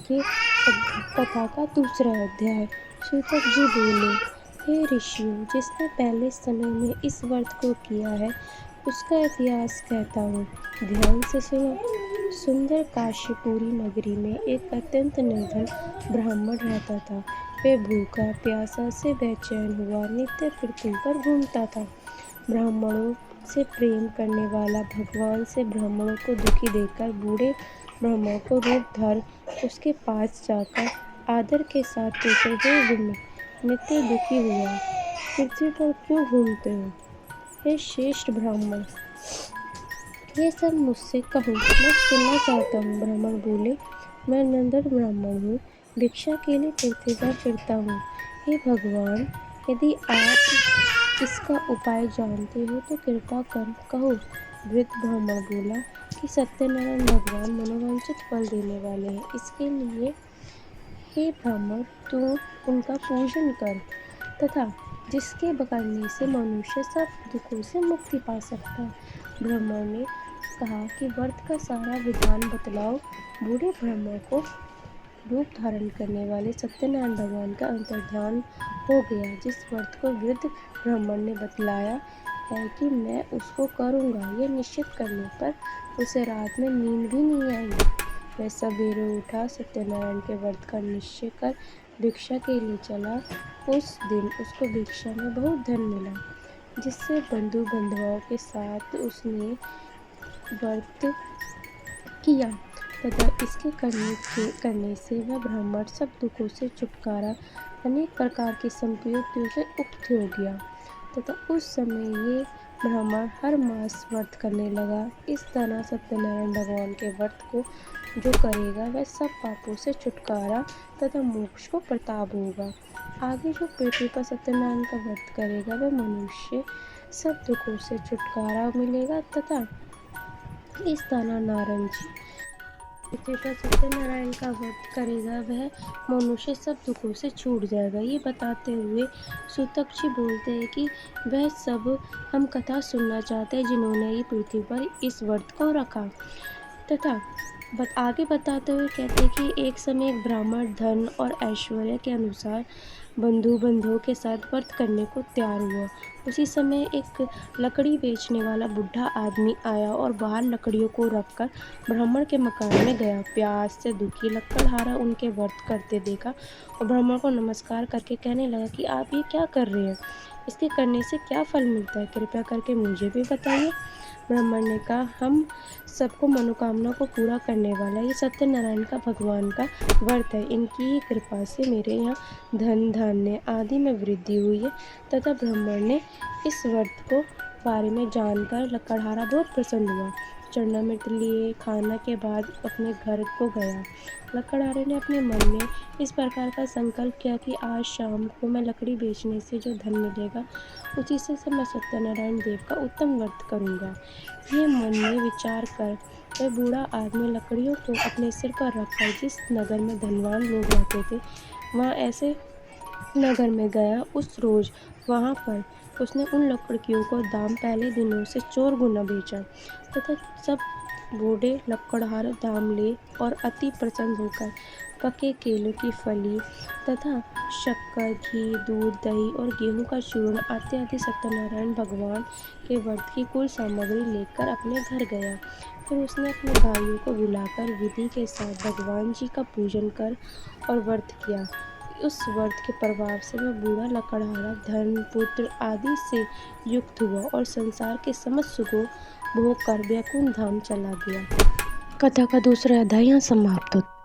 के कथा का दूसरा अध्याय। सूतक जी बोले, हे ऋषियों, जिसने पहले समय में इस व्रत को किया है उसका इतिहास कहता हूँ, ध्यान से सुनो। सुंदर काशीपुरी नगरी में एक अत्यंत निर्धन ब्राह्मण रहता था। वह भूखा प्यासा से बेचैन हुआ नित्य पृथ्वी पर घूमता था। ब्राह्मणों से प्रेम करने वाला भगवान से ब्राह्मणों को दुखी देखकर बूढ़े ब्राह्मण को रूप धर उसके पास जाकर आदर के साथ पूछे, हे गुरु, नित्य दुखी हुआ पृथ्वी पर क्यों घूमते हो? हे श्रेष्ठ ब्राह्मण, ये सब मुझसे कहो, मैं सुनना चाहता हूँ। ब्राह्मण बोले, मैं नंदन ब्राह्मण हूँ, भिक्षा के लिए पृथ्वी पर फिरता हूँ। हे भगवान, यदि आप इसका उपाय जानते हो तो कृपा कर कहो। वृद्ध ब्राह्मण बोला कि सत्यनारायण भगवान मनोवांछित फल देने वाले हैं, इसके लिए हे ब्राह्मण, तू उनका पूजन कर तथा जिसके करने से मनुष्य सब दुखों से मुक्ति पा सकता है। ब्राह्मण ने कहा कि व्रत का सारा विधान बतलाओ। बूढ़े ब्राह्मण को रूप धारण करने वाले सत्यनारायण भगवान का अंतर्ध्यान हो गया। जिस व्रत को वृद्ध ब्राह्मण ने बतलाया है कि मैं उसको करूँगा, यह निश्चित करने पर उसे रात में नींद भी नहीं आई। वह सवेरे उठा, सत्यनारायण के व्रत का निश्चय कर भिक्षा के लिए चला। उस दिन उसको भिक्षा में बहुत धन मिला, जिससे बंधु बांधवों के साथ उसने व्रत किया तथा इसके करने से वह ब्राह्मण सब दुखों से छुटकारा, अनेक प्रकार की संपत्तियों से मुक्त हो गया तथा उस समय ये ब्राह्मण हर मास व्रत करने लगा। इस तरह सत्यनारायण भगवान के व्रत को जो करेगा वह सब पापों से छुटकारा तथा मोक्ष को प्राप्त होगा। आगे जो पृथ्वी पर सत्यनारायण का व्रत करेगा वह मनुष्य सब दुखों से छुटकारा मिलेगा तथा इस तरह नारायण जी पृथ्वी पर सत्यनारायण का व्रत करेगा वह मनुष्य सब दुखों से छूट जाएगा। ये बताते हुए सूतक जी बोलते हैं कि वह सब हम कथा सुनना चाहते हैं जिन्होंने ये पृथ्वी पर इस व्रत को रखा तथा आगे बताते हुए कहते हैं कि एक समय एक ब्राह्मण धन और ऐश्वर्य के अनुसार बंधु बंधुओं के साथ व्रत करने को तैयार हुआ। उसी समय एक लकड़ी बेचने वाला बुढ़ा आदमी आया और बाहर लकड़ियों को रखकर ब्राह्मण के मकान में गया। प्यास से दुखी लकड़हारा उनके व्रत करते देखा और ब्राह्मण को नमस्कार करके कहने लगा कि आप ये क्या कर रहे हैं, इसके करने से क्या फल मिलता है, कृपया करके मुझे भी बताइए। ब्राह्मण ने कहा, हम सबको मनोकामना को पूरा करने वाला ये सत्यनारायण का भगवान का व्रत है। इनकी ही कृपा से मेरे यहाँ धन धान्य आदि में वृद्धि हुई है। तथा ब्राह्मण ने इस व्रत को बारे में जानकर लकड़हारा बहुत प्रसन्न हुआ। चरणामृत लिए खाना के बाद अपने घर को गया। लकड़हारे ने अपने मन में इस प्रकार का संकल्प किया कि आज शाम को मैं लकड़ी बेचने से जो धन मिलेगा उसी से मैं सत्यनारायण देव का उत्तम व्रत करूँगा। ये मन में विचार कर वह बूढ़ा आदमी लकड़ियों को अपने सिर पर रखकर जिस नगर में धनवान लोग रहते थे वहाँ ऐसे नगर में गया। उस रोज वहाँ पर उसने उन लकड़ियों को दाम पहले दिनों से 4 गुना बेचा तथा सब बूढ़े लकड़हार दाम ले और अति प्रसन्न होकर पके केलों की फली तथा शक्कर, घी, दूध, दही और गेहूं का चूर्ण इत्यादि सत्यनारायण भगवान के व्रत की कुल सामग्री लेकर अपने घर गया। फिर उसने अपने भाइयों को बुलाकर विधि के साथ भगवान जी का पूजन कर और व्रत किया। उस व्रत के प्रभाव से वह बूढ़ा लकड़हारा धन, पुत्र आदि से युक्त हुआ और संसार के समस्त सुखों भोग कर वैकुंठ धाम चला गया। कथा का दूसरा अध्याय यहाँ समाप्त होता है।